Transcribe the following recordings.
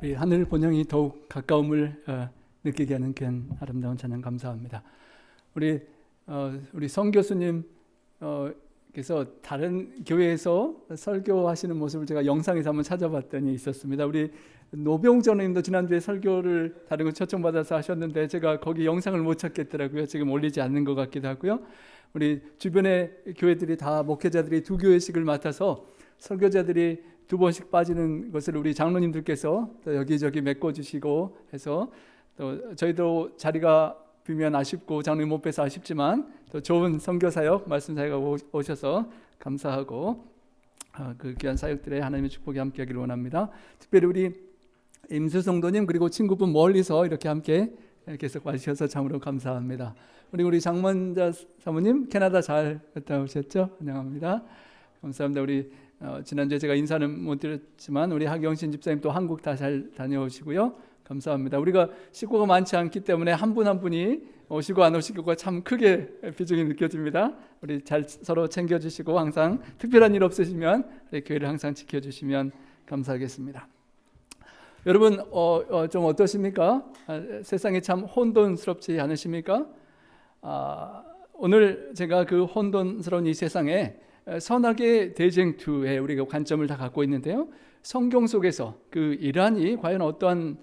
우리 하늘 본향이 더욱 가까움을 느끼게 하는 귀한 아름다운 찬양 감사합니다. 우리 성 교수님 께서 다른 교회에서 설교하시는 모습을 제가 영상에서 한번 찾아봤더니 있었습니다. 우리 노병 전우님도 지난주에 설교를 다른 거 초청받아서 하셨는데 제가 거기 영상을 못 찾겠더라고요. 지금 올리지 않는 것 같기도 하고요. 우리 주변의 교회들이 다 목회자들이 두 교회씩을 맡아서 설교자들이 두 번씩 빠지는 것을 우리 장로님들께서 또 여기저기 메꿔주시고 해서 또 저희도 자리가 비면 아쉽고 장로님 못 뵈서 아쉽지만 또 좋은 선교사역 말씀 사역가 오셔서 감사하고 그 귀한 사역들의 하나님의 축복이 함께하기를 원합니다. 특별히 우리 임수 성도님 그리고 친구분 멀리서 이렇게 함께 계속 와주셔서 참으로 감사합니다. 우리 장만자 사모님 캐나다 잘 갔다 오셨죠? 환영합니다. 감사합니다. 우리 지난주에 제가 인사는 못 드렸지만 우리 하경신 집사님 또 한국 다 잘 다녀오시고요. 감사합니다. 우리가 식구가 많지 않기 때문에 한 분 한 분이 오시고 안 오시고가 참 크게 비중이 느껴집니다. 우리 잘 서로 챙겨주시고 항상 특별한 일 없으시면 우리 교회를 항상 지켜주시면 감사하겠습니다. 여러분 좀 어떠십니까? 세상이 참 혼돈스럽지 않으십니까? 오늘 제가 그 혼돈스러운 이 세상에 선악의 대쟁투에 우리가 관점을 다 갖고 있는데요. 성경 속에서 그 이란이 과연 어떠한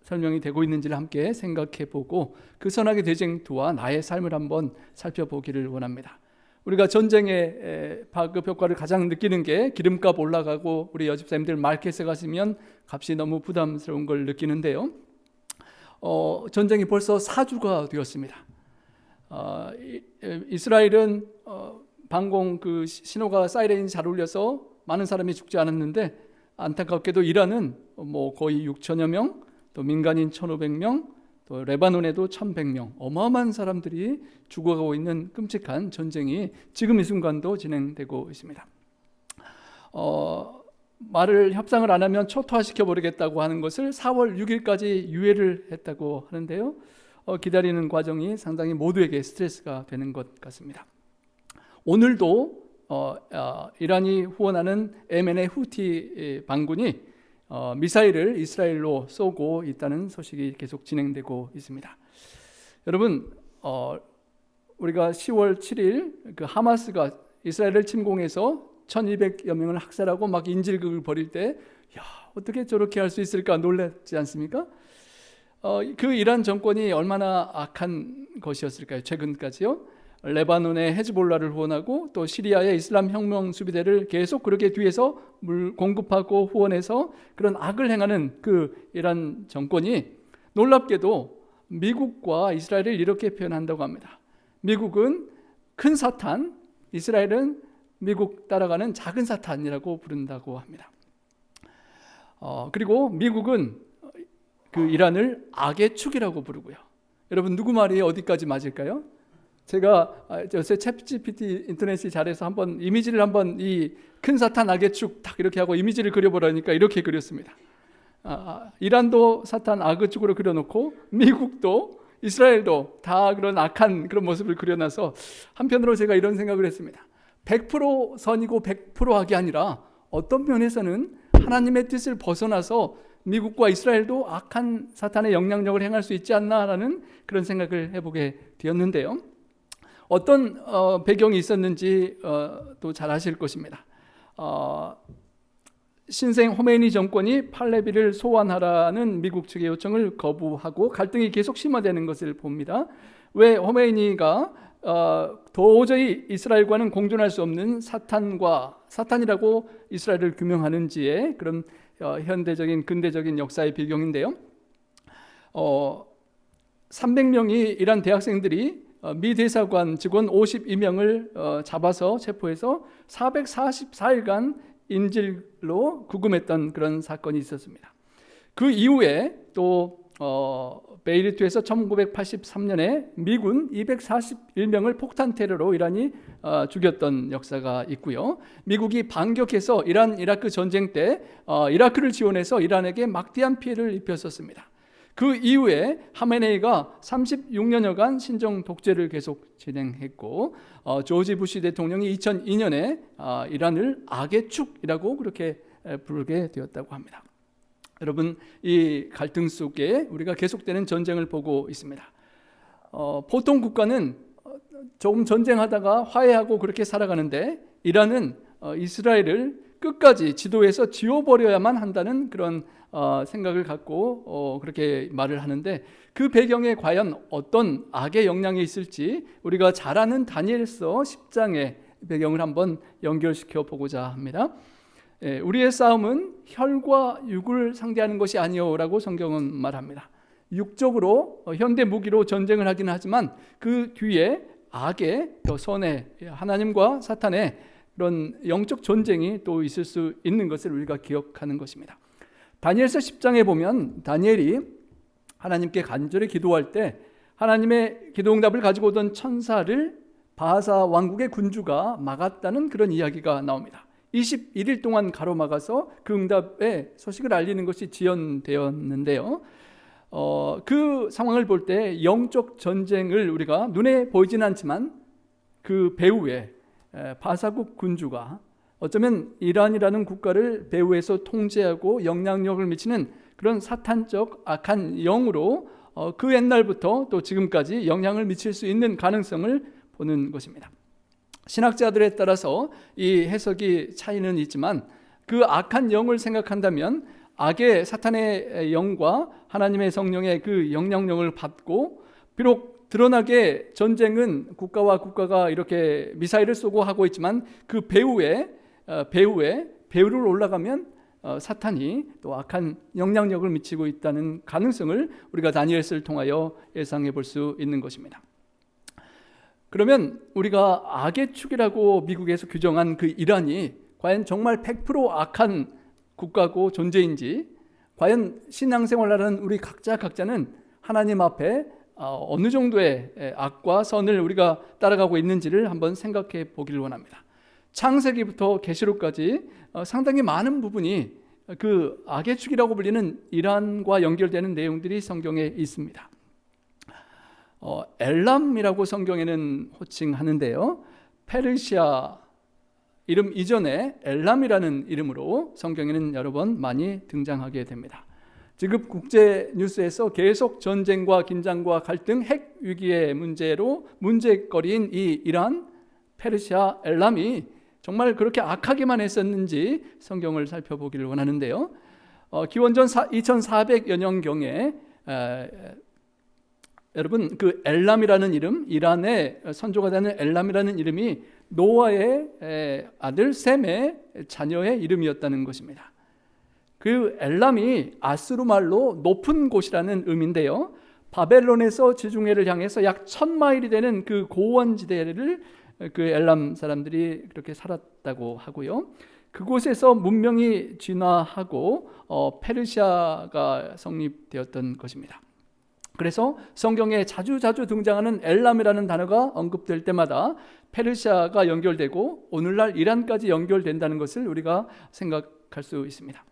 설명이 되고 있는지를 함께 생각해보고 그 선악의 대쟁투와 나의 삶을 한번 살펴보기를 원합니다. 우리가 전쟁의 파급 효과를 가장 느끼는 게 기름값 올라가고 우리 여집사님들 마켓에 가시면 값이 너무 부담스러운 걸 느끼는데요. 전쟁이 벌써 4주가 되었습니다. 이스라엘은 방공 그 신호가 사이렌이 잘 울려서 많은 사람이 죽지 않았는데 안타깝게도 이란은 거의 6천여 명, 또 민간인 1,500명, 또 레바논에도 1,100명 어마어마한 사람들이 죽어가고 있는 끔찍한 전쟁이 지금 이 순간도 진행되고 있습니다. 말을 협상을 안 하면 초토화시켜 버리겠다고 하는 것을 4월 6일까지 유예를 했다고 하는데요. 기다리는 과정이 상당히 모두에게 스트레스가 되는 것 같습니다. 오늘도 이란이 후원하는 예멘의 후티 반군이 미사일을 이스라엘로 쏘고 있다는 소식이 계속 진행되고 있습니다. 여러분, 우리가 10월 7일 그 하마스가 이스라엘을 침공해서 1,200여 명을 학살하고 막 인질극을 벌일 때, 어떻게 저렇게 할 수 있을까 놀랐지 않습니까? 그 이란 정권이 얼마나 악한 것이었을까요? 최근까지요. 레바논의 헤즈볼라를 후원하고 또 시리아의 이슬람 혁명 수비대를 계속 그렇게 뒤에서 물 공급하고 후원해서 그런 악을 행하는 그 이란 정권이 놀랍게도 미국과 이스라엘을 이렇게 표현한다고 합니다. 미국은 큰 사탄, 이스라엘은 미국 따라가는 작은 사탄이라고 부른다고 합니다. 그리고 미국은 그 이란을 악의 축이라고 부르고요. 여러분 누구 말이 어디까지 맞을까요? 제가 요새 챗GPT 인터넷이 잘해서 한번 이미지를 한번 이 큰 사탄 악의 축 딱 이렇게 하고 이미지를 그려보라니까 이렇게 그렸습니다. 이란도 사탄 악의 축으로 그려놓고 미국도 이스라엘도 다 그런 악한 그런 모습을 그려놔서 한편으로 제가 이런 생각을 했습니다. 100% 선이고 100% 악이 아니라 어떤 면에서는 하나님의 뜻을 벗어나서 미국과 이스라엘도 악한 사탄의 영향력을 행할 수 있지 않나라는 그런 생각을 해보게 되었는데요. 어떤 배경이 있었는지 또 잘 아실 것입니다. 신생 호메이니 정권이 팔레비를 소환하라는 미국 측의 요청을 거부하고 갈등이 계속 심화되는 것을 봅니다. 왜 호메이니가 도저히 이스라엘과는 공존할 수 없는 사탄이라고 이스라엘을 규명하는지에 그런 현대적인 근대적인 역사의 배경인데요. 300명이 이란 대학생들이 미 대사관 직원 52명을 잡아서 체포해서 444일간 인질로 구금했던 그런 사건이 있었습니다. 그 이후에 또 베이루트에서 1983년에 미군 241명을 폭탄 테러로 이란이 죽였던 역사가 있고요. 미국이 반격해서 이란 이라크 전쟁 때 이라크를 지원해서 이란에게 막대한 피해를 입혔었습니다. 그 이후에 하메네이가 36년여간 신정 독재를 계속 진행했고 조지 부시 대통령이 2002년에 이란을 악의 축이라고 그렇게 부르게 되었다고 합니다. 여러분, 이 갈등 속에 우리가 계속되는 전쟁을 보고 있습니다. 보통 국가는 조금 전쟁하다가 화해하고 그렇게 살아가는데, 이란은 이스라엘을 끝까지 지도에서 지워버려야만 한다는 그런 생각을 갖고 그렇게 말을 하는데, 그 배경에 과연 어떤 악의 영향이 있을지 우리가 잘 아는 다니엘서 10장의 배경을 한번 연결시켜 보고자 합니다. 우리의 싸움은 혈과 육을 상대하는 것이 아니오라고 성경은 말합니다. 육적으로 현대 무기로 전쟁을 하긴 하지만 그 뒤에 악의, 또 선의, 하나님과 사탄의 그런 영적 전쟁이 또 있을 수 있는 것을 우리가 기억하는 것입니다. 다니엘서 10장에 보면 다니엘이 하나님께 간절히 기도할 때 하나님의 기도응답을 가지고 오던 천사를 바하사 왕국의 군주가 막았다는 그런 이야기가 나옵니다. 21일 동안 가로막아서 그 응답의 소식을 알리는 것이 지연되었는데요. 그 상황을 볼 때 영적 전쟁을 우리가 눈에 보이지는 않지만 그 배후에 바사국 군주가 어쩌면 이란이라는 국가를 배후에서 통제하고 영향력을 미치는 그런 사탄적 악한 영으로 그 옛날부터 또 지금까지 영향을 미칠 수 있는 가능성을 보는 것입니다. 신학자들에 따라서 이 해석이 차이는 있지만 그 악한 영을 생각한다면 악의 사탄의 영과 하나님의 성령의 그 영향력을 받고, 비록 드러나게 전쟁은 국가와 국가가 이렇게 미사일을 쏘고 하고 있지만 그 배후에 배후를 올라가면 사탄이 또 악한 영향력을 미치고 있다는 가능성을 우리가 다니엘서를 통하여 예상해 볼 수 있는 것입니다. 그러면 우리가 악의 축이라고 미국에서 규정한 그 이란이 과연 정말 100% 악한 국가고 존재인지, 과연 신앙생활하는 우리 각자는 하나님 앞에 어느 정도의 악과 선을 우리가 따라가고 있는지를 한번 생각해 보기를 원합니다. 창세기부터 계시록까지 상당히 많은 부분이 그 악의 축이라고 불리는 이란과 연결되는 내용들이 성경에 있습니다. 엘람이라고 성경에는 호칭하는데요, 페르시아 이름 이전에 엘람이라는 이름으로 성경에는 여러 번 많이 등장하게 됩니다. 지금 국제 뉴스에서 계속 전쟁과 긴장과 갈등, 핵 위기의 문제거리인 이 이란, 페르시아, 엘람이 정말 그렇게 악하게만 했었는지 성경을 살펴보기를 원하는데요. 기원전 2400여 년경에 여러분, 그 엘람이라는 이름, 이란의 선조가 되는 엘람이라는 이름이 노아의 아들 셈의 자녀의 이름이었다는 것입니다. 그 엘람이 아스루 말로 높은 곳이라는 의미인데요, 바벨론에서 지중해를 향해서 약 1000마일이 되는 그 고원지대를 그 엘람 사람들이 그렇게 살았다고 하고요. 그곳에서 문명이 진화하고 페르시아가 성립되었던 것입니다. 그래서 성경에 자주 등장하는 엘람이라는 단어가 언급될 때마다 페르시아가 연결되고 오늘날 이란까지 연결된다는 것을 우리가 생각할 수 있습니다.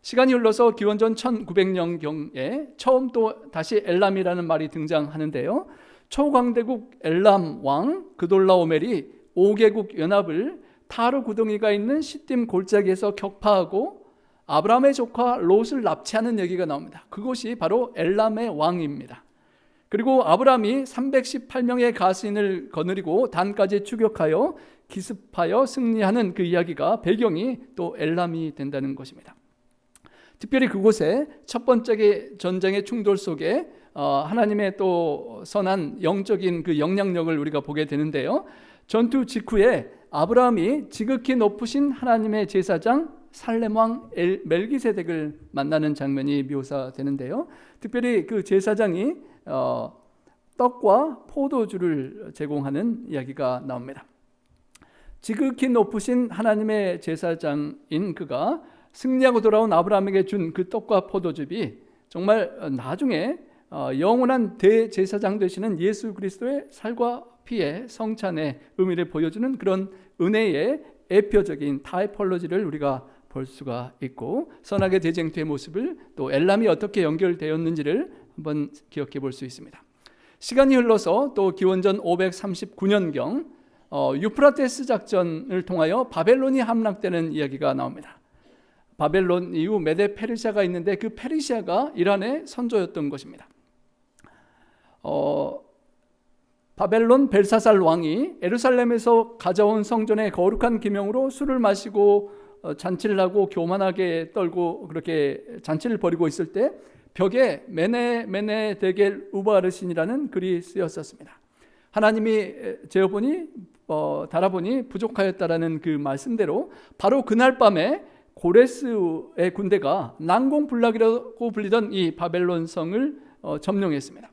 시간이 흘러서 기원전 1900년경에 처음 또 다시 엘람이라는 말이 등장하는데요, 초강대국 엘람 왕 그돌라오멜이 5개국 연합을 타르 구덩이가 있는 시딤 골짜기에서 격파하고 아브라함의 조카 롯을 납치하는 얘기가 나옵니다. 그것이 바로 엘람의 왕입니다. 그리고 아브라함이 318명의 가스인을 거느리고 단까지 추격하여 기습하여 승리하는 그 이야기가 배경이 또 엘람이 된다는 것입니다. 특별히 그곳에 첫 번째 전쟁의 충돌 속에 하나님의 또 선한 영적인 그 영향력을 우리가 보게 되는데요, 전투 직후에 아브라함이 지극히 높으신 하나님의 제사장 살렘왕 멜기세덱을 만나는 장면이 묘사되는데요, 특별히 그 제사장이 떡과 포도주를 제공하는 이야기가 나옵니다. 지극히 높으신 하나님의 제사장인 그가 승리하고 돌아온 아브라함에게 준 그 떡과 포도즙이 정말 나중에 영원한 대제사장 되시는 예수 그리스도의 살과 피의 성찬의 의미를 보여주는 그런 은혜의 대표적인 타이폴로지를 우리가 볼 수가 있고, 선악의 대쟁투의 모습을 또 엘람이 어떻게 연결되었는지를 한번 기억해 볼 수 있습니다. 시간이 흘러서 또 기원전 539년경 유프라테스 작전을 통하여 바벨론이 함락되는 이야기가 나옵니다. 바벨론 이후 메데 페르시아가 있는데 그 페르시아가 이란의 선조였던 것입니다. 바벨론 벨사살 왕이 예루살렘에서 가져온 성전의 거룩한 기명으로 술을 마시고 잔치를 하고 교만하게 떨고 그렇게 잔치를 벌이고 있을 때 벽에 메네 데겔 우바르신이라는 글이 쓰였었습니다. 하나님이 재어보니 달아보니 부족하였다라는 그 말씀대로 바로 그날 밤에 고레스의 군대가 난공불락이라고 불리던 이 바벨론 성을 점령했습니다.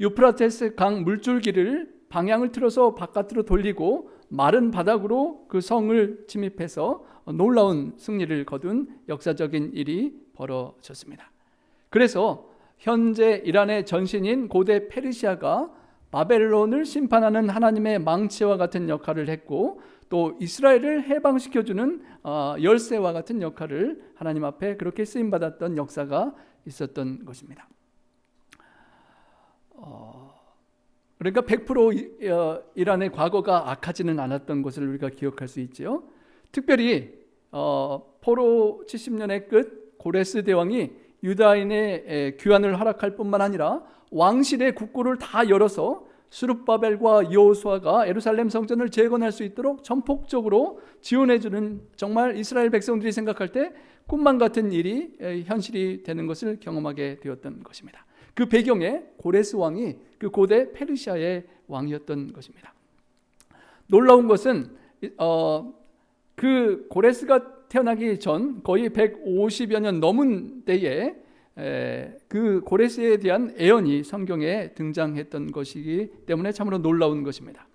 유프라테스 강 물줄기를 방향을 틀어서 바깥으로 돌리고 마른 바닥으로 그 성을 침입해서 놀라운 승리를 거둔 역사적인 일이 벌어졌습니다. 그래서 현재 이란의 전신인 고대 페르시아가 바벨론을 심판하는 하나님의 망치와 같은 역할을 했고 또 이스라엘을 해방시켜주는 열쇠와 같은 역할을 하나님 앞에 그렇게 쓰임받았던 역사가 있었던 것입니다. 그러니까 100% 이란의 과거가 악하지는 않았던 것을 우리가 기억할 수 있지요. 특별히 포로 70년의 끝 고레스 대왕이 유다인의 귀환을 허락할 뿐만 아니라 왕실의 국고를 다 열어서 스룹바벨과 여호수아가 예루살렘 성전을 재건할 수 있도록 전폭적으로 지원해주는, 정말 이스라엘 백성들이 생각할 때 꿈만 같은 일이 현실이 되는 것을 경험하게 되었던 것입니다. 그 배경에 고레스 왕이 그 고대 페르시아의 왕이었던 것입니다. 놀라운 것은 그 고레스가 태어나기 전 거의 150여 년 넘은 때에 그 고레스에 대한 예언이 성경에 등장했던 것이기 때문에 참으로 놀라운 것입니다.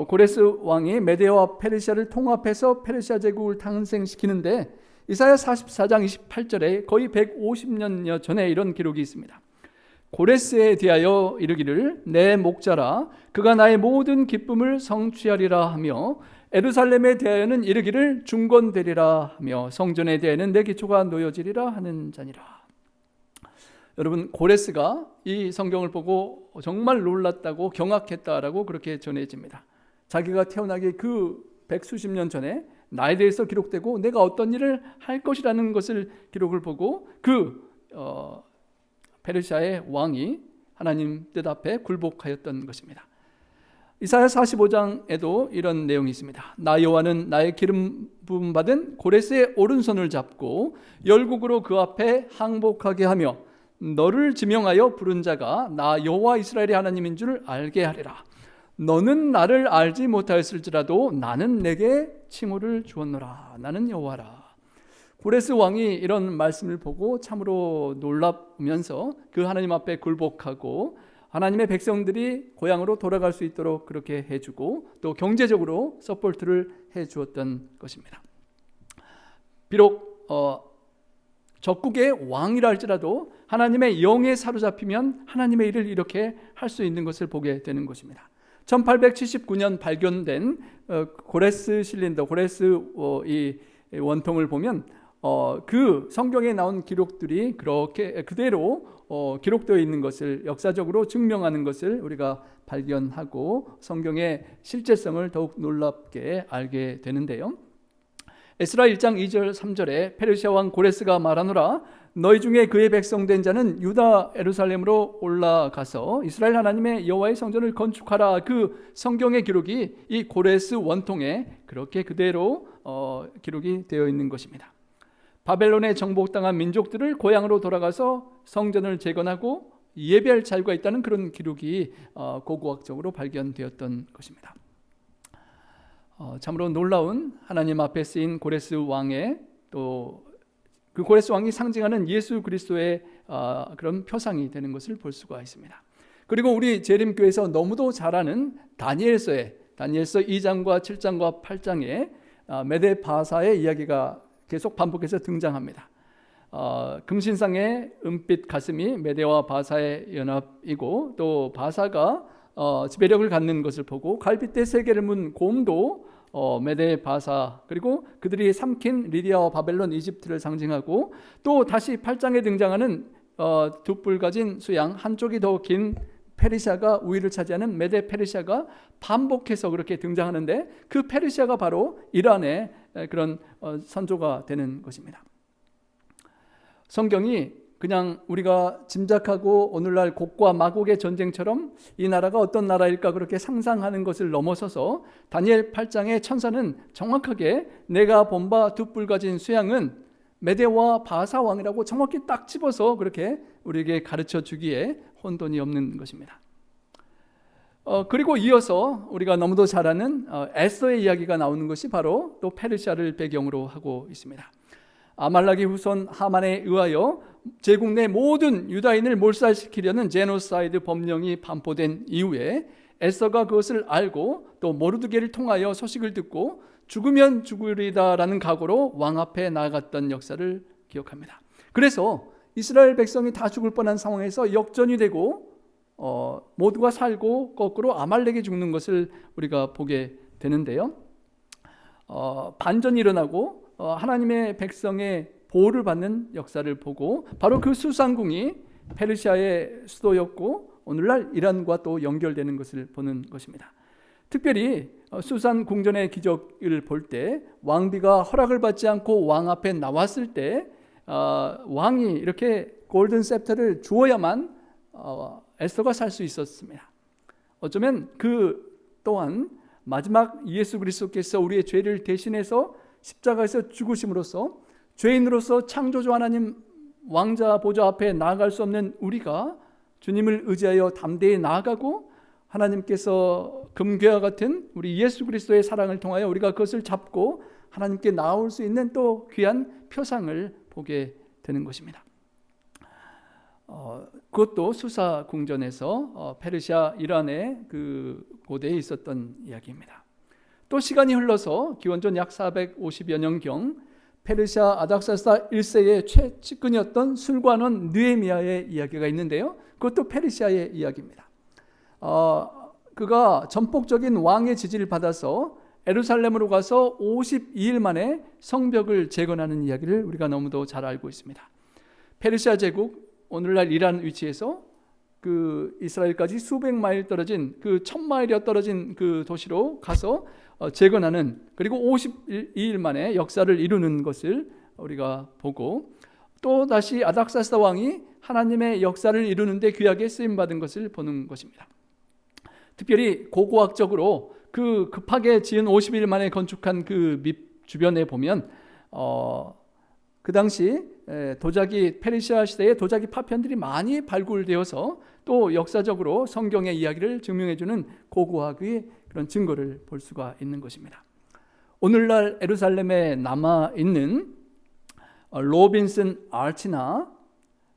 고레스 왕이 메데와 페르시아를 통합해서 페르시아 제국을 탄생시키는데 이사야 44장 28절에 거의 150년여 전에 이런 기록이 있습니다. 고레스에 대하여 이르기를 내 목자라 그가 나의 모든 기쁨을 성취하리라 하며 예루살렘에 대하여는 이르기를 중건되리라 하며 성전에 대하여는 내 기초가 놓여지리라 하는 자니라. 여러분, 고레스가 이 성경을 보고 정말 놀랐다고 경악했다라고 그렇게 전해집니다. 자기가 태어나기 그 백수십 년 전에 나에 대해서 기록되고 내가 어떤 일을 할 것이라는 것을 기록을 보고 그 페르시아의 왕이 하나님 뜻 앞에 굴복하였던 것입니다. 이사야 45장에도 이런 내용이 있습니다. 나 여호와는 나의 기름 부음 받은 고레스의 오른손을 잡고 열국으로 그 앞에 항복하게 하며 너를 지명하여 부른 자가 나 여호와 이스라엘의 하나님인 줄 알게 하리라. 너는 나를 알지 못하였을지라도 나는 내게 칭호를 주었노라. 나는 여호와라. 고레스 왕이 이런 말씀을 보고 참으로 놀라면서 그 하나님 앞에 굴복하고 하나님의 백성들이 고향으로 돌아갈 수 있도록 그렇게 해주고 또 경제적으로 서포트를 해주었던 것입니다. 비록 적국의 왕이라 할지라도 하나님의 영에 사로잡히면 하나님의 일을 이렇게 할 수 있는 것을 보게 되는 것입니다. 1879년 발견된 고레스 실린더, 고레스 이 원통을 보면 그 성경에 나온 기록들이 그렇게 그대로 기록되어 있는 것을 역사적으로 증명하는 것을 우리가 발견하고 성경의 실제성을 더욱 놀랍게 알게 되는데요. 에스라 1장 2절 3절에 페르시아 왕 고레스가 말하노라 너희 중에 그의 백성 된 자는 유다 예루살렘으로 올라가서 이스라엘 하나님의 여호와의 성전을 건축하라. 그 성경의 기록이 이 고레스 원통에 그렇게 그대로 기록이 되어 있는 것입니다. 바벨론에 정복당한 민족들을 고향으로 돌아가서 성전을 재건하고 예배할 자유가 있다는 그런 기록이 고고학적으로 발견되었던 것입니다. 참으로 놀라운 하나님 앞에 쓰인 고레스 왕의 또 그 고레스 왕이 상징하는 예수 그리스도의 그런 표상이 되는 것을 볼 수가 있습니다. 그리고 우리 재림교회에서 너무도 잘 아는 다니엘서 2장과 7장과 8장에 메데 바사의 이야기가 계속 반복해서 등장합니다. 금신상의 은빛 가슴이 메데와 바사의 연합이고 또 바사가 지배력을 갖는 것을 보고 갈빗대 세 개를 문 곰도 메데 바사 그리고 그들이 삼킨 리디아와 바벨론 이집트를 상징하고 또 다시 8장에 등장하는 두 뿔 가진 수양 한쪽이 더 긴 페르시아가 우위를 차지하는 메데 페르시아가 반복해서 그렇게 등장하는데, 그 페르시아가 바로 이란의 그런 선조가 되는 것입니다. 성경이 그냥 우리가 짐작하고 오늘날 곡과 마곡의 전쟁처럼 이 나라가 어떤 나라일까 그렇게 상상하는 것을 넘어서서 다니엘 8장의 천사는 정확하게 내가 본 바 두 뿔 가진 쇠양은 메대와 바사 왕이라고 정확히 딱 집어서 그렇게 우리에게 가르쳐 주기에 혼돈이 없는 것입니다. 그리고 이어서 우리가 너무도 잘 아는 에스더의 이야기가 나오는 것이 바로 또 페르시아를 배경으로 하고 있습니다. 아말렉의 후손 하만에 의하여 제국 내 모든 유다인을 몰살시키려는 제노사이드 법령이 반포된 이후에 에스더가 그것을 알고 또 모르드게를 통하여 소식을 듣고 죽으면 죽으리다라는 각오로 왕 앞에 나아갔던 역사를 기억합니다. 그래서 이스라엘 백성이 다 죽을 뻔한 상황에서 역전이 되고 모두가 살고 거꾸로 아말렉이 죽는 것을 우리가 보게 되는데요. 반전이 일어나고 하나님의 백성의 보호를 받는 역사를 보고 바로 그 수산궁이 페르시아의 수도였고 오늘날 이란과 또 연결되는 것을 보는 것입니다. 특별히 수산 궁전의 기적을 볼 때 왕비가 허락을 받지 않고 왕 앞에 나왔을 때 왕이 이렇게 골든 셉터를 주어야만 에스더가 살 수 있었습니다. 어쩌면 그 또한 마지막 예수 그리스도께서 우리의 죄를 대신해서 십자가에서 죽으심으로써 죄인으로서 창조주 하나님 왕자 보좌 앞에 나아갈 수 없는 우리가 주님을 의지하여 담대히 나아가고 하나님께서 금괴와 같은 우리 예수 그리스도의 사랑을 통하여 우리가 그것을 잡고 하나님께 나올 수 있는 또 귀한 표상을 보게 되는 것입니다. 그것도 수사 궁전에서 페르시아 이란의 그 고대에 있었던 이야기입니다. 또 시간이 흘러서 기원전 약 450여 년경 페르시아 아닥사스다 1세의 최측근이었던 술관원 느헤미야의 이야기가 있는데요. 그것도 페르시아의 이야기입니다. 그가 전폭적인 왕의 지지를 받아서 예루살렘으로 가서 52일 만에 성벽을 재건하는 이야기를 우리가 너무도 잘 알고 있습니다. 페르시아 제국, 오늘날 이란 위치에서 그 이스라엘까지 수백 마일 떨어진 그 1000마일여 떨어진 그 도시로 가서 재건하는, 그리고 52일 만에 역사를 이루는 것을 우리가 보고, 또 다시 아닥사스다 왕이 하나님의 역사를 이루는데 귀하게 쓰임받은 것을 보는 것입니다. 특별히 고고학적으로 그 급하게 지은 50일 만에 건축한 그 밑 주변에 보면 그 당시 도자기, 페르시아 시대의 도자기 파편들이 많이 발굴되어서 또 역사적으로 성경의 이야기를 증명해주는 고고학의 그런 증거를 볼 수가 있는 것입니다. 오늘날 예루살렘에 남아있는 로빈슨 아치나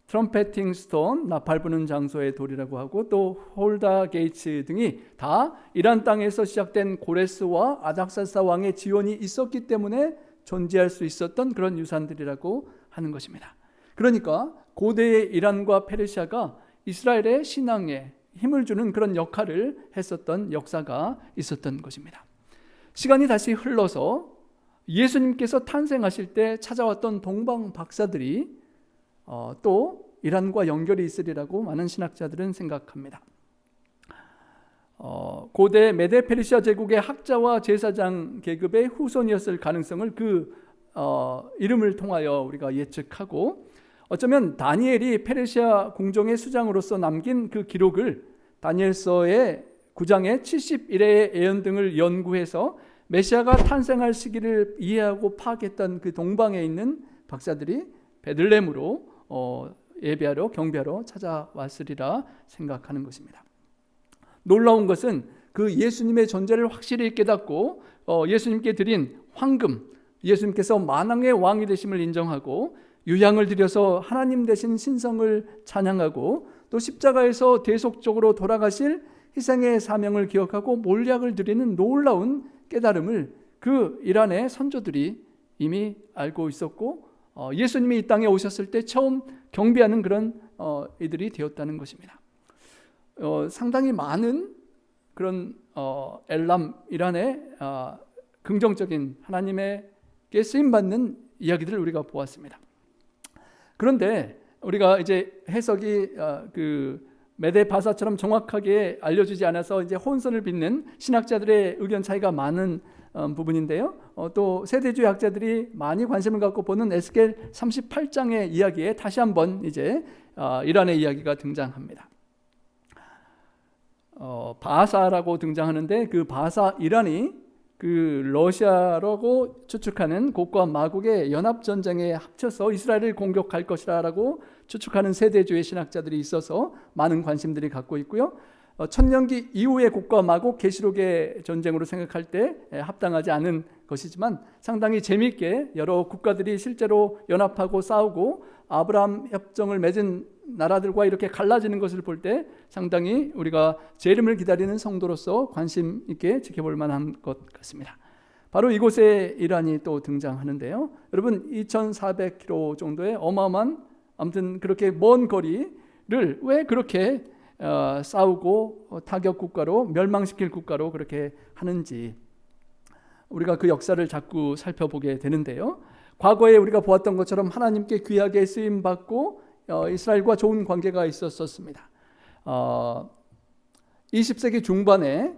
트럼페팅 스톤, 나팔 부는 장소의 돌이라고 하고 또 홀다 게이츠 등이 다 이란 땅에서 시작된 고레스와 아닥사스다 왕의 지원이 있었기 때문에 존재할 수 있었던 그런 유산들이라고 하는 것입니다. 그러니까 고대의 이란과 페르시아가 이스라엘의 신앙에 힘을 주는 그런 역할을 했었던 역사가 있었던 것입니다. 시간이 다시 흘러서 예수님께서 탄생하실 때 찾아왔던 동방 박사들이 또 이란과 연결이 있으리라고 많은 신학자들은 생각합니다. 고대 메데 페르시아 제국의 학자와 제사장 계급의 후손이었을 가능성을 그 이름을 통하여 우리가 예측하고, 어쩌면 다니엘이 페르시아 궁정의 수장으로서 남긴 그 기록을 다니엘서의 9장의 70일의 예언 등을 연구해서 메시아가 탄생할 시기를 이해하고 파악했던 그 동방에 있는 박사들이 베들레헴으로 예배하러 경배하러 찾아왔으리라 생각하는 것입니다. 놀라운 것은 그 예수님의 존재를 확실히 깨닫고 예수님께 드린 황금, 예수님께서 만왕의 왕이 되심을 인정하고 유향을 드려서 하나님 되신 신성을 찬양하고 또 십자가에서 대속적으로 돌아가실 희생의 사명을 기억하고 몰약을 드리는 놀라운 깨달음을 그 이란의 선조들이 이미 알고 있었고 예수님이 이 땅에 오셨을 때 처음 경배하는 그런 이들이 되었다는 것입니다. 상당히 많은 그런 엘람 이란의 긍정적인 하나님에게 쓰임받는 이야기들을 우리가 보았습니다. 그런데 우리가 이제 해석이 메대 바사처럼 정확하게 알려주지 않아서 이제 혼선을 빚는 신학자들의 의견 차이가 많은 부분인데요. 또 세대주의 학자들이 많이 관심을 갖고 보는 에스겔 38장의 이야기에 다시 한번 이제 이란의 이야기가 등장합니다. 바사라고 등장하는데 그 바사 이란이 그 러시아라고 추측하는 곡과 마곡의 연합전쟁에 합쳐서 이스라엘을 공격할 것이라고 추측하는 세대주의 신학자들이 있어서 많은 관심들이 갖고 있고요. 천년기 이후의 곡과 마곡 계시록의 전쟁으로 생각할 때 합당하지 않은 것이지만 상당히 재미있게 여러 국가들이 실제로 연합하고 싸우고 아브라함 협정을 맺은 나라들과 이렇게 갈라지는 것을 볼 때 상당히 우리가 재림을 기다리는 성도로서 관심 있게 지켜볼 만한 것 같습니다. 바로 이곳에 이란이 또 등장하는데요. 여러분 2400km 정도의 어마어마한 아무튼 그렇게 먼 거리를 왜 그렇게 싸우고 타격 국가로 멸망시킬 국가로 그렇게 하는지 우리가 그 역사를 자꾸 살펴보게 되는데요. 과거에 우리가 보았던 것처럼 하나님께 귀하게 쓰임받고 이스라엘과 좋은 관계가 있었습니다. 20세기 중반에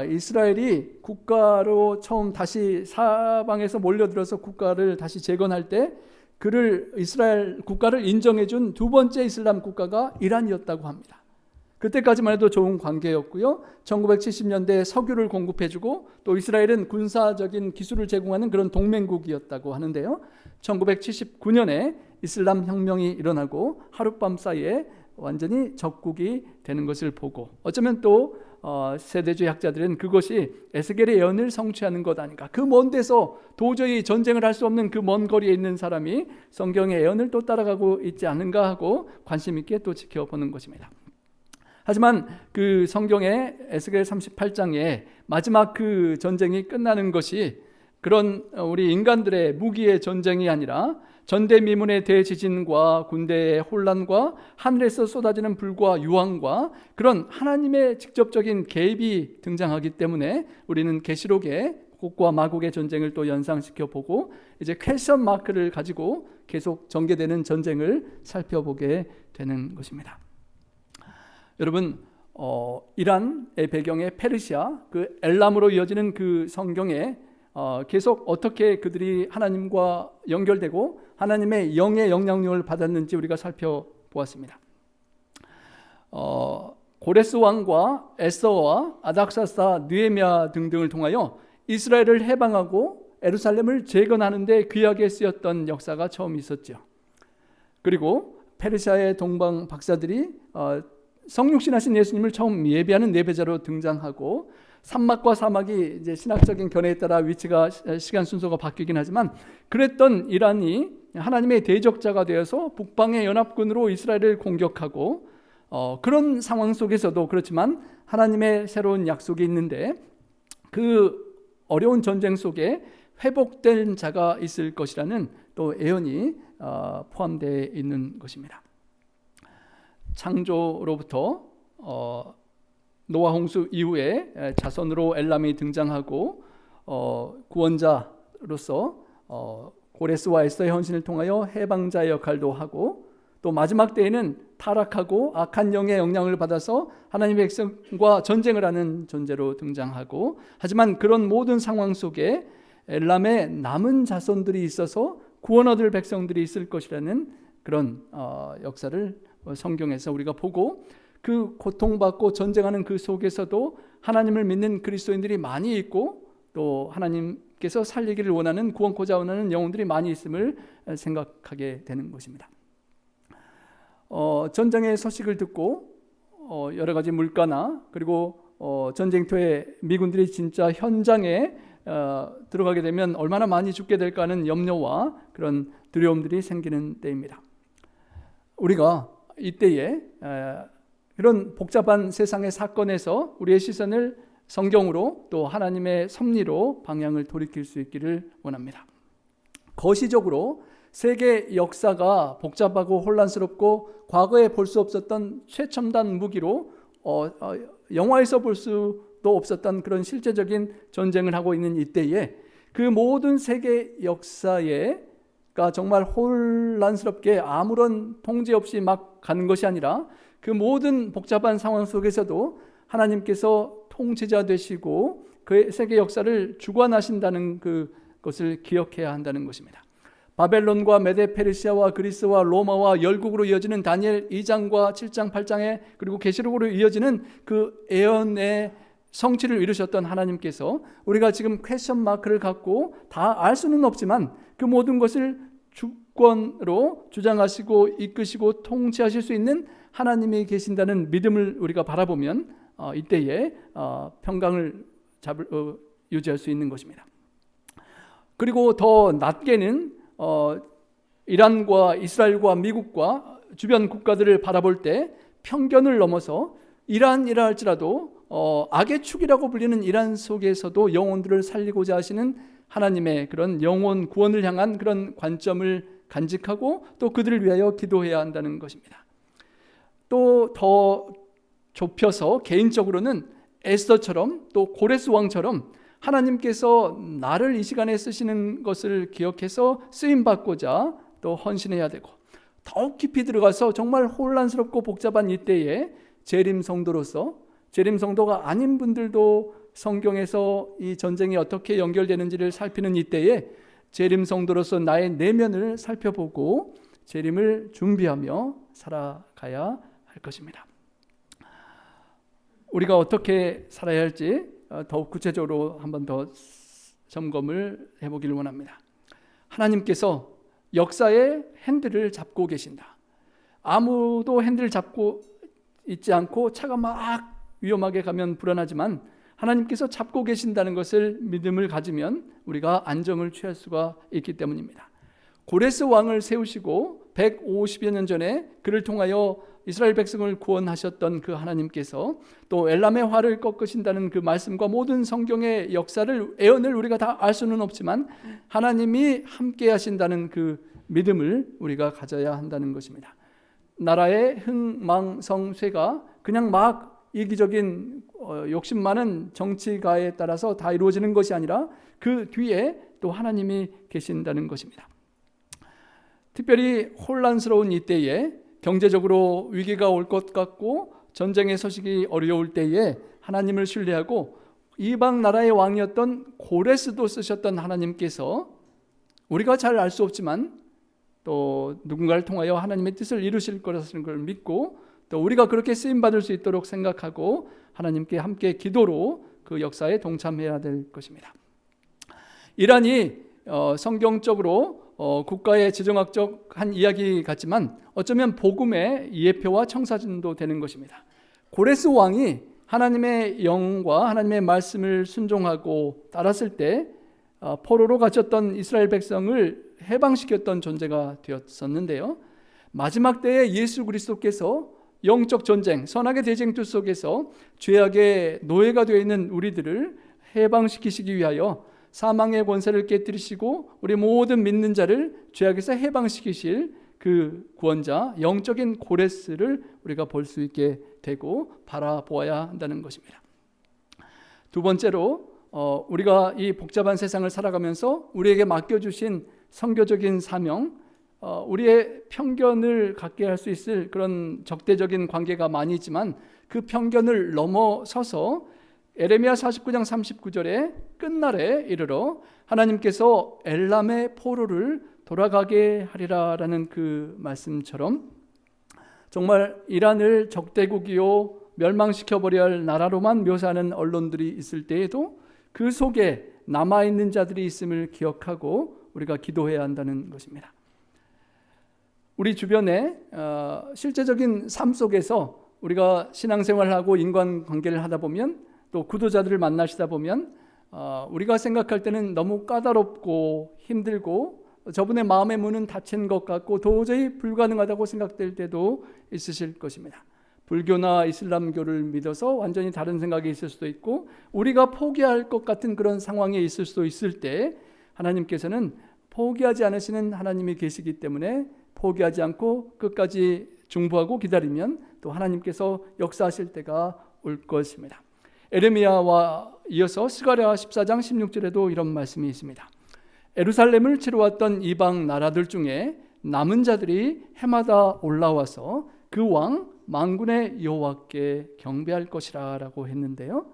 이스라엘이 국가로 처음 다시 사방에서 몰려들어서 국가를 다시 재건할 때 이스라엘 국가를 인정해준 두 번째 이슬람 국가가 이란이었다고 합니다. 그때까지만 해도 좋은 관계였고요. 1970년대에 석유를 공급해주고 또 이스라엘은 군사적인 기술을 제공하는 그런 동맹국이었다고 하는데요. 1979년에 이슬람 혁명이 일어나고 하룻밤 사이에 완전히 적국이 되는 것을 보고 어쩌면 또 세대주의 학자들은 그것이 에스겔의 예언을 성취하는 것 아닌가. 그 먼 데서 도저히 전쟁을 할 수 없는 그 먼 거리에 있는 사람이 성경의 예언을 또 따라가고 있지 않은가 하고 관심 있게 또 지켜보는 것입니다. 하지만 그 성경의 에스겔 38장에 마지막 그 전쟁이 끝나는 것이 그런 우리 인간들의 무기의 전쟁이 아니라 전대미문의 대지진과 군대의 혼란과 하늘에서 쏟아지는 불과 유황과 그런 하나님의 직접적인 개입이 등장하기 때문에 우리는 계시록의 곡과 마곡의 전쟁을 또 연상시켜 보고 이제 퀘스천 마크를 가지고 계속 전개되는 전쟁을 살펴보게 되는 것입니다. 여러분 이란의 배경에 페르시아 그 엘람으로 이어지는 그 성경에 계속 어떻게 그들이 하나님과 연결되고 하나님의 영의 영향력을 받았는지 우리가 살펴보았습니다. 고레스 왕과 에서와 아닥사스다, 느헤미야 등등을 통하여 이스라엘을 해방하고 예루살렘을 재건하는 데 귀하게 쓰였던 역사가 처음 있었죠. 그리고 페르시아의 동방 박사들이 성육신하신 예수님을 처음 예배하는 예배자로 등장하고 산막과 사막이 이제 신학적인 견해에 따라 위치가 시간 순서가 바뀌긴 하지만 그랬던 이란이 하나님의 대적자가 되어서 북방의 연합군으로 이스라엘을 공격하고 그런 상황 속에서도 그렇지만 하나님의 새로운 약속이 있는데 그 어려운 전쟁 속에 회복된 자가 있을 것이라는 또 예언이 포함되어 있는 것입니다. 창조로부터 노아 홍수 이후에 자손으로 엘람이 등장하고 구원자로서 고레스와 에스더의 헌신을 통하여 해방자의 역할도 하고 또 마지막 때에는 타락하고 악한 영의 영향을 받아서 하나님의 백성과 전쟁을 하는 존재로 등장하고 하지만 그런 모든 상황 속에 엘람의 남은 자손들이 있어서 구원 얻을 백성들이 있을 것이라는 그런 역사를 성경에서 우리가 보고 그 고통받고 전쟁하는 그 속에서도 하나님을 믿는 그리스도인들이 많이 있고 또 하나님께서 살리기를 원하는 구원코자 원하는 영혼들이 많이 있음을 생각하게 되는 것입니다. 전쟁의 소식을 듣고 여러 가지 물가나 그리고 전쟁터에 미군들이 진짜 현장에 들어가게 되면 얼마나 많이 죽게 될까 하는 염려와 그런 두려움들이 생기는 때입니다. 우리가 이때에 이런 복잡한 세상의 사건에서 우리의 시선을 성경으로 또 하나님의 섭리로 방향을 돌이킬 수 있기를 원합니다. 거시적으로 세계 역사가 복잡하고 혼란스럽고 과거에 볼 수 없었던 최첨단 무기로 영화에서 볼 수도 없었던 그런 실제적인 전쟁을 하고 있는 이때에 그 모든 세계 역사에 정말 혼란스럽게 아무런 통제 없이 막 가는 것이 아니라 그 모든 복잡한 상황 속에서도 하나님께서 통치자 되시고 그 세계 역사를 주관하신다는 그것을 기억해야 한다는 것입니다. 바벨론과 메데 페르시아와 그리스와 로마와 열국으로 이어지는 다니엘 2장과 7장 8장에 그리고 계시록으로 이어지는 그 예언의 성취를 이루셨던 하나님께서 우리가 지금 퀘스천 마크를 갖고 다 알 수는 없지만 그 모든 것을 주권으로 주장하시고 이끄시고 통치하실 수 있는 하나님이 계신다는 믿음을 우리가 바라보면 이때에 평강을 유지할 수 있는 것입니다. 그리고 더 낮게는 이란과 이스라엘과 미국과 주변 국가들을 바라볼 때 편견을 넘어서 이란이라 할지라도 악의 축이라고 불리는 이란 속에서도 영혼들을 살리고자 하시는 하나님의 그런 영혼 구원을 향한 그런 관점을 간직하고 또 그들을 위하여 기도해야 한다는 것입니다. 또 더 좁혀서 개인적으로는 에스더처럼 또 고레스 왕처럼 하나님께서 나를 이 시간에 쓰시는 것을 기억해서 쓰임받고자 또 헌신해야 되고, 더욱 깊이 들어가서 정말 혼란스럽고 복잡한 이때에 재림 성도로서, 재림 성도가 아닌 분들도 성경에서 이 전쟁이 어떻게 연결되는지를 살피는 이때에 재림 성도로서 나의 내면을 살펴보고 재림을 준비하며 살아가야 할 것입니다. 우리가 어떻게 살아야 할지 더욱 구체적으로 한 번 더 점검을 해보기를 원합니다. 하나님께서 역사의 핸들을 잡고 계신다. 아무도 핸들을 잡고 있지 않고 차가 막 위험하게 가면 불안하지만 하나님께서 잡고 계신다는 것을 믿음을 가지면 우리가 안정을 취할 수가 있기 때문입니다. 고레스 왕을 세우시고 150여 년 전에 그를 통하여 이스라엘 백성을 구원하셨던 그 하나님께서 또 엘람의 활을 꺾으신다는 그 말씀과 모든 성경의 역사를, 예언을 우리가 다 알 수는 없지만 하나님이 함께 하신다는 그 믿음을 우리가 가져야 한다는 것입니다. 나라의 흥망성쇠가 그냥 막 이기적인 욕심 많은 정치가에 따라서 다 이루어지는 것이 아니라 그 뒤에 또 하나님이 계신다는 것입니다. 특별히 혼란스러운 이때에 경제적으로 위기가 올 것 같고 전쟁의 소식이 어려울 때에 하나님을 신뢰하고 이방 나라의 왕이었던 고레스도 쓰셨던 하나님께서 우리가 잘 알 수 없지만 또 누군가를 통하여 하나님의 뜻을 이루실 거라는 걸 믿고 또 우리가 그렇게 쓰임받을 수 있도록 생각하고 하나님께 함께 기도로 그 역사에 동참해야 될 것입니다. 이란이 성경적으로 국가의 지정학적 한 이야기 같지만 어쩌면 복음의 예표와 청사진도 되는 것입니다. 고레스 왕이 하나님의 영과 하나님의 말씀을 순종하고 따랐을 때 포로로 갇혔던 이스라엘 백성을 해방시켰던 존재가 되었었는데요. 마지막 때에 예수 그리스도께서 영적 전쟁, 선악의 대쟁투 속에서 죄악의 노예가 되어 있는 우리들을 해방시키시기 위하여 사망의 권세를 깨뜨리시고 우리 모든 믿는 자를 죄악에서 해방시키실 그 구원자, 영적인 고레스를 우리가 볼 수 있게 되고 바라보아야 한다는 것입니다. 두 번째로 우리가 이 복잡한 세상을 살아가면서 우리에게 맡겨주신 선교적인 사명, 우리의 편견을 갖게 할 수 있을 그런 적대적인 관계가 많이 있지만 그 편견을 넘어서서 에레미야 49장 39절에 끝날에 이르러 하나님께서 엘람의 포로를 돌아가게 하리라라는 그 말씀처럼 정말 이란을 적대국이요 멸망시켜버려야 할 나라로만 묘사하는 언론들이 있을 때에도 그 속에 남아있는 자들이 있음을 기억하고 우리가 기도해야 한다는 것입니다. 우리 주변에 실제적인 삶 속에서 우리가 신앙생활을 하고 인간관계를 하다 보면 또 구도자들을 만나시다 보면 우리가 생각할 때는 너무 까다롭고 힘들고 저분의 마음의 문은 닫힌 것 같고 도저히 불가능하다고 생각될 때도 있으실 것입니다. 불교나 이슬람교를 믿어서 완전히 다른 생각이 있을 수도 있고 우리가 포기할 것 같은 그런 상황에 있을 수도 있을 때 하나님께서는 포기하지 않으시는 하나님이 계시기 때문에 포기하지 않고 끝까지 중보하고 기다리면 또 하나님께서 역사하실 때가 올 것입니다. 에레미야와 이어서 스가랴 14장 16절에도 이런 말씀이 있습니다. 예루살렘을 치러 왔던 이방 나라들 중에 남은 자들이 해마다 올라와서 그 왕 만군의 여호와께 경배할 것이라 라고 했는데요,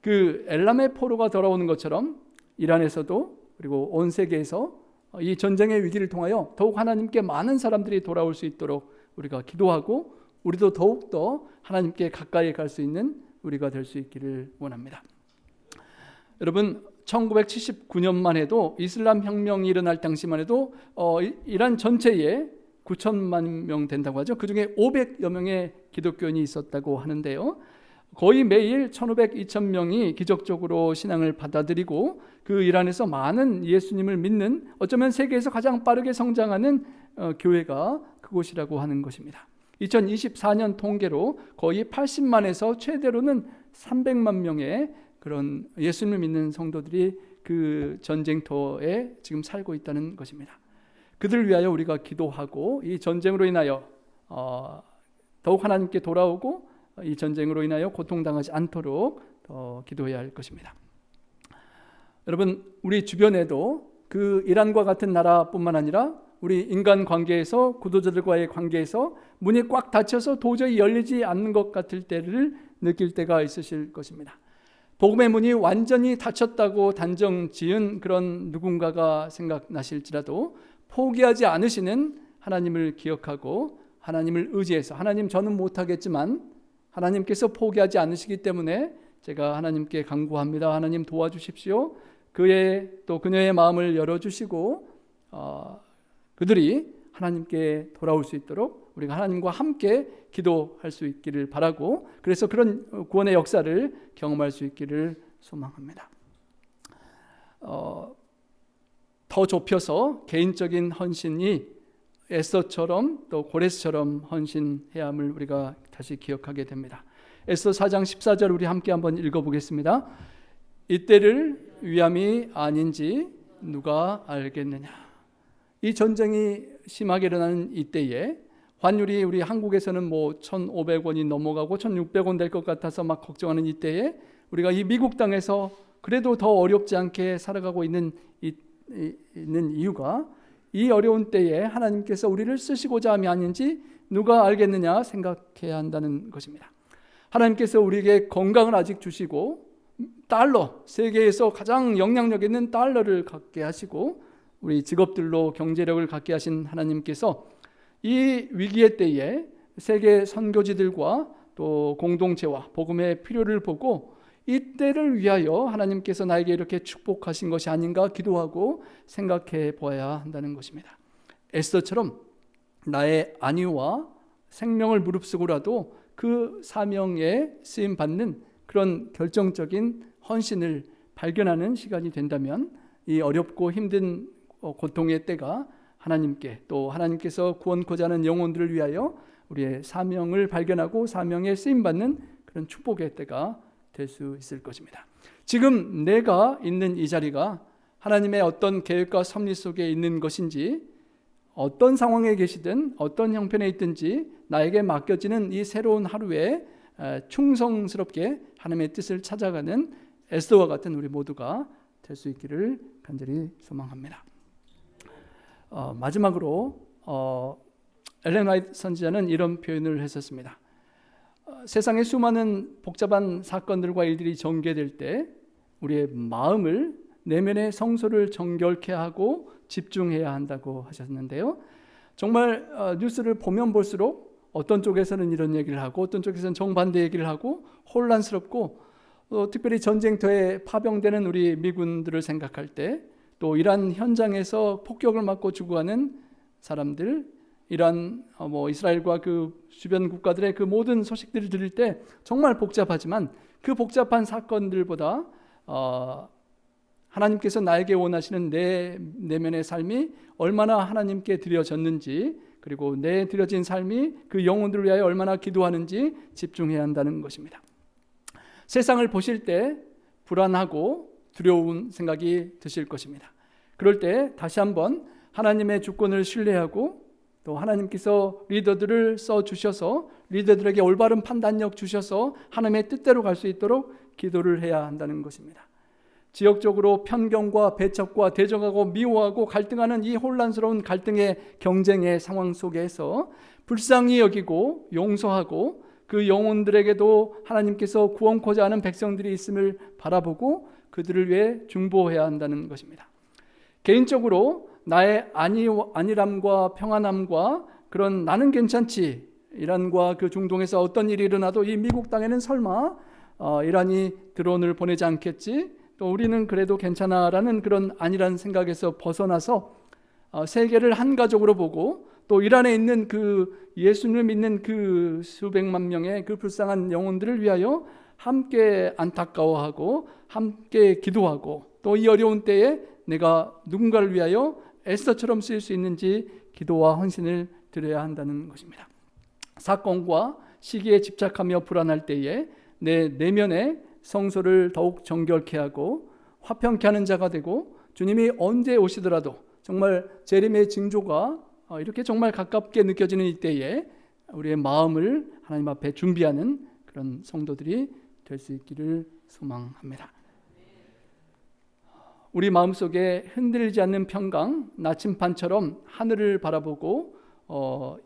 그 엘람의 포로가 돌아오는 것처럼 이란에서도 그리고 온 세계에서 이 전쟁의 위기를 통하여 더욱 하나님께 많은 사람들이 돌아올 수 있도록 우리가 기도하고 우리도 더욱더 하나님께 가까이 갈 수 있는 우리가 될 수 있기를 원합니다. 여러분, 1979년만 해도 이슬람 혁명이 일어날 당시만 해도 이란 전체에 9천만 명 된다고 하죠. 그 중에 500여 명의 기독교인이 있었다고 하는데요, 거의 매일 1,500, 2,000명이 기적적으로 신앙을 받아들이고 그 이란에서 많은 예수님을 믿는, 어쩌면 세계에서 가장 빠르게 성장하는 교회가 그곳이라고 하는 것입니다. 2024년 통계로 거의 80만에서 최대로는 300만 명의 그런 예수님을 믿는 성도들이 그 전쟁터에 지금 살고 있다는 것입니다. 그들을 위하여 우리가 기도하고 이 전쟁으로 인하여 더욱 하나님께 돌아오고 이 전쟁으로 인하여 고통당하지 않도록 기도해야 할 것입니다. 여러분, 우리 주변에도 그 이란과 같은 나라뿐만 아니라 우리 인간 관계에서, 구도자들과의 관계에서 문이 꽉 닫혀서 도저히 열리지 않는 것 같을 때를 느낄 때가 있으실 것입니다. 복음의 문이 완전히 닫혔다고 단정 지은 그런 누군가가 생각나실지라도 포기하지 않으시는 하나님을 기억하고 하나님을 의지해서, 하나님 저는 못하겠지만 하나님께서 포기하지 않으시기 때문에 제가 하나님께 간구합니다, 하나님 도와주십시오, 그의 또 그녀의 마음을 열어주시고 그들이 하나님께 돌아올 수 있도록 우리가 하나님과 함께 기도할 수 있기를 바라고, 그래서 그런 구원의 역사를 경험할 수 있기를 소망합니다. 더 좁혀서 개인적인 헌신이 에스더처럼 또 고레스처럼 헌신해야 함을 우리가 다시 기억하게 됩니다. 에스더 4장 14절 우리 함께 한번 읽어보겠습니다. 이때를 위함이 아닌지 누가 알겠느냐. 이 전쟁이 심하게 일어나는 이때에 환율이 우리 한국에서는 뭐 1,500원이 넘어가고 1,600원 될 것 같아서 막 걱정하는 이때에 우리가 이 미국 땅에서 그래도 더 어렵지 않게 살아가고 있는 이유가 이 어려운 때에 하나님께서 우리를 쓰시고자 함이 아닌지 누가 알겠느냐 생각해야 한다는 것입니다. 하나님께서 우리에게 건강을 아직 주시고 달러, 세계에서 가장 영향력 있는 달러를 갖게 하시고 우리 직업들로 경제력을 갖게 하신 하나님께서 이 위기의 때에 세계 선교지들과 또 공동체와 복음의 필요를 보고 이때를 위하여 하나님께서 나에게 이렇게 축복하신 것이 아닌가 기도하고 생각해 보아야 한다는 것입니다. 에스더처럼 나의 안위와 생명을 무릅쓰고라도 그 사명에 쓰임받는 그런 결정적인 헌신을 발견하는 시간이 된다면 이 어렵고 힘든 고통의 때가 하나님께, 또 하나님께서 구원코자 하는 영혼들을 위하여 우리의 사명을 발견하고 사명에 쓰임받는 그런 축복의 때가 될 수 있을 것입니다. 지금 내가 있는 이 자리가 하나님의 어떤 계획과 섭리 속에 있는 것인지, 어떤 상황에 계시든 어떤 형편에 있든지 나에게 맡겨지는 이 새로운 하루에 충성스럽게 하나님의 뜻을 찾아가는 에스더와 같은 우리 모두가 될 수 있기를 간절히 소망합니다. 마지막으로 엘렌 화이트 선지자는 이런 표현을 했었습니다. 세상의 수많은 복잡한 사건들과 일들이 전개될 때 우리의 마음을, 내면의 성소를 정결케 하고 집중해야 한다고 하셨는데요, 정말 뉴스를 보면 볼수록 어떤 쪽에서는 이런 얘기를 하고 어떤 쪽에서는 정반대 얘기를 하고 혼란스럽고, 특별히 전쟁터에 파병되는 우리 미군들을 생각할 때, 또 이란 현장에서 폭격을 맞고 죽어가는 사람들, 이란 이스라엘과 그 주변 국가들의 그 모든 소식들을 들을 때 정말 복잡하지만 그 복잡한 사건들보다 하나님께서 나에게 원하시는 내 내면의 삶이 얼마나 하나님께 드려졌는지, 그리고 내 드려진 삶이 그 영혼들을 위하여 얼마나 기도하는지 집중해야 한다는 것입니다. 세상을 보실 때 불안하고 두려운 생각이 드실 것입니다. 그럴 때 다시 한번 하나님의 주권을 신뢰하고, 또 하나님께서 리더들을 써주셔서 리더들에게 올바른 판단력 주셔서 하나님의 뜻대로 갈 수 있도록 기도를 해야 한다는 것입니다. 지역적으로 편견과 배척과 대적하고 미워하고 갈등하는 이 혼란스러운 갈등의 경쟁의 상황 속에서 불쌍히 여기고 용서하고 그 영혼들에게도 하나님께서 구원코자 하는 백성들이 있음을 바라보고 그들을 위해 중보해야 한다는 것입니다. 개인적으로 나의 안일함과 평안함과 그런 나는 괜찮지, 이란과 그 중동에서 어떤 일이 일어나도 이 미국 땅에는 설마 이란이 드론을 보내지 않겠지, 또 우리는 그래도 괜찮아라는 그런 안일한 생각에서 벗어나서 세계를 한 가족으로 보고 또 이란에 있는 그 예수님을 믿는 그 수백만 명의 그 불쌍한 영혼들을 위하여 함께 안타까워하고 함께 기도하고 또 이 어려운 때에 내가 누군가를 위하여 에스더처럼 쓰일 수 있는지 기도와 헌신을 드려야 한다는 것입니다. 사건과 시기에 집착하며 불안할 때에 내 내면의 성소를 더욱 정결케 하고 화평케 하는 자가 되고 주님이 언제 오시더라도 정말 재림의 징조가 이렇게 정말 가깝게 느껴지는 이때에 우리의 마음을 하나님 앞에 준비하는 그런 성도들이 될 수 있기를 소망합니다. 우리 마음속에 흔들리지 않는 평강, 나침반처럼 하늘을 바라보고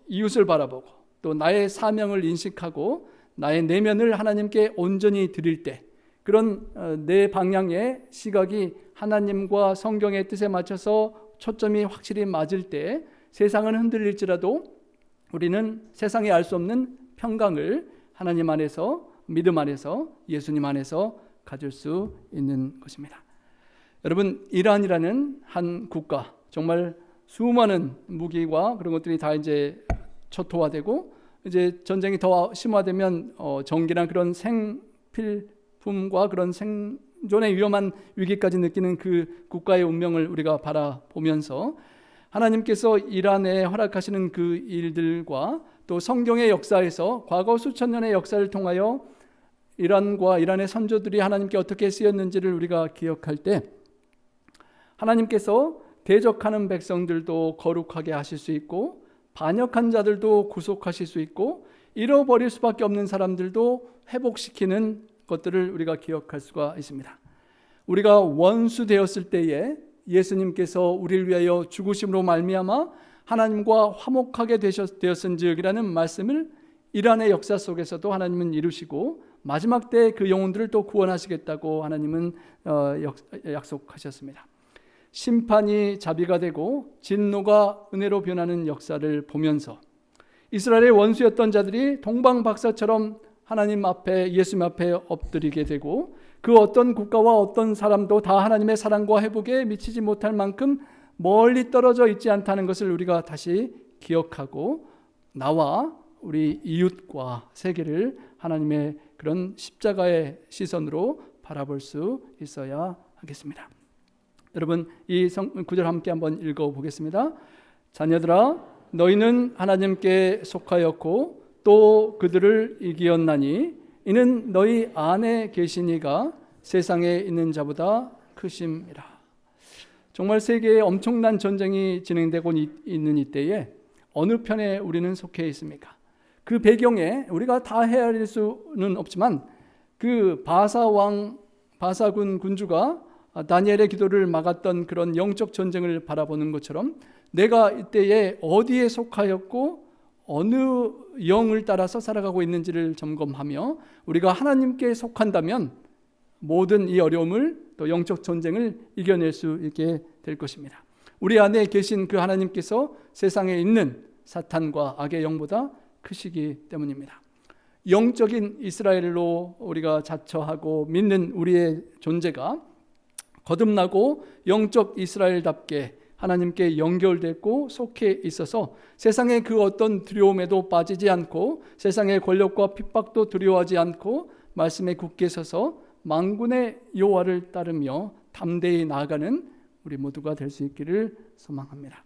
이웃을 바라보고 또 나의 사명을 인식하고 나의 내면을 하나님께 온전히 드릴 때 그런 내 방향의 시각이 하나님과 성경의 뜻에 맞춰서 초점이 확실히 맞을 때 세상은 흔들릴지라도 우리는 세상에 알 수 없는 평강을 하나님 안에서, 믿음 안에서, 예수님 안에서 가질 수 있는 것입니다. 여러분, 이란이라는 한 국가, 정말 수많은 무기와 그런 것들이 다 이제 초토화되고 이제 전쟁이 더 심화되면 전기나 그런 생필품과 그런 생존의 위험한 위기까지 느끼는 그 국가의 운명을 우리가 바라보면서 하나님께서 이란에 허락하시는 그 일들과 또 성경의 역사에서 과거 수천 년의 역사를 통하여 이란과 이란의 선조들이 하나님께 어떻게 쓰였는지를 우리가 기억할 때 하나님께서 대적하는 백성들도 거룩하게 하실 수 있고 반역한 자들도 구속하실 수 있고 잃어버릴 수밖에 없는 사람들도 회복시키는 것들을 우리가 기억할 수가 있습니다. 우리가 원수 되었을 때에 예수님께서 우리를 위하여 죽으심으로 말미암아 하나님과 화목하게 되었은지이라는 말씀을 이란의 역사 속에서도 하나님은 이루시고 마지막 때 그 영혼들을 또 구원하시겠다고 하나님은 약속하셨습니다. 심판이 자비가 되고 진노가 은혜로 변하는 역사를 보면서 이스라엘의 원수였던 자들이 동방박사처럼 하나님 앞에, 예수님 앞에 엎드리게 되고 그 어떤 국가와 어떤 사람도 다 하나님의 사랑과 회복에 미치지 못할 만큼 멀리 떨어져 있지 않다는 것을 우리가 다시 기억하고 나와 우리 이웃과 세계를 하나님의 그런 십자가의 시선으로 바라볼 수 있어야 하겠습니다. 여러분, 이 구절 함께 한번 읽어보겠습니다. 자녀들아, 너희는 하나님께 속하였고 또 그들을 이기었나니 이는 너희 안에 계시니가 세상에 있는 자보다 크심이라. 정말 세계에 엄청난 전쟁이 진행되고 있는 이때에 어느 편에 우리는 속해 있습니까? 그 배경에 우리가 다 헤아릴 수는 없지만 그 바사군 군주가 다니엘의 기도를 막았던 그런 영적 전쟁을 바라보는 것처럼 내가 이때에 어디에 속하였고 어느 영을 따라서 살아가고 있는지를 점검하며 우리가 하나님께 속한다면 모든 이 어려움을 또 영적 전쟁을 이겨낼 수 있게 될 것입니다. 우리 안에 계신 그 하나님께서 세상에 있는 사탄과 악의 영보다 크시기 때문입니다. 영적인 이스라엘로 우리가 자처하고 믿는 우리의 존재가 거듭나고 영적 이스라엘답게 하나님께 연결됐고 속해 있어서 세상의 그 어떤 두려움에도 빠지지 않고 세상의 권력과 핍박도 두려워하지 않고 말씀에 굳게 서서 만군의 여호와를 따르며 담대히 나아가는 우리 모두가 될 수 있기를 소망합니다.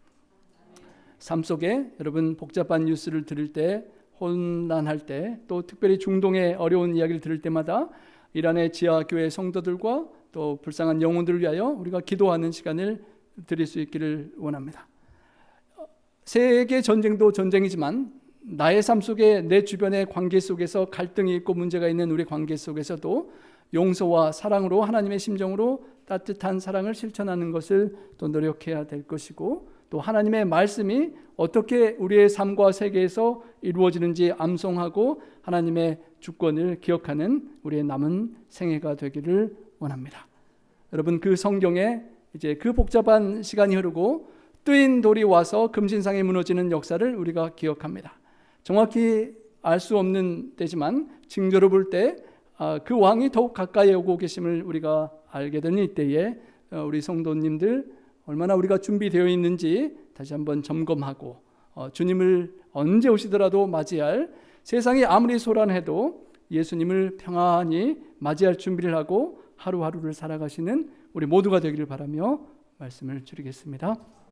삶 속에 여러분 복잡한 뉴스를 들을 때, 혼란할 때, 또 특별히 중동의 어려운 이야기를 들을 때마다 이란의 지하교회 성도들과 또 불쌍한 영혼들을 위하여 우리가 기도하는 시간을 드릴 수 있기를 원합니다. 세계 전쟁도 전쟁이지만 나의 삶 속에 내 주변의 관계 속에서 갈등이 있고 문제가 있는 우리 관계 속에서도 용서와 사랑으로 하나님의 심정으로 따뜻한 사랑을 실천하는 것을 또 노력해야 될 것이고, 또 하나님의 말씀이 어떻게 우리의 삶과 세계에서 이루어지는지 암송하고 하나님의 주권을 기억하는 우리의 남은 생애가 되기를 원합니다. 여러분, 그 성경에 이제 그 복잡한 시간이 흐르고 뜨인 돌이 와서 금신상이 무너지는 역사를 우리가 기억합니다. 정확히 알 수 없는 때지만 징조로 볼 때 그 왕이 더욱 가까이 오고 계심을 우리가 알게 되는 이때에 우리 성도님들 얼마나 우리가 준비되어 있는지 다시 한번 점검하고 주님을 언제 오시더라도 맞이할, 세상이 아무리 소란해도 예수님을 평안히 맞이할 준비를 하고 하루하루를 살아가시는 우리 모두가 되기를 바라며 말씀을 드리겠습니다.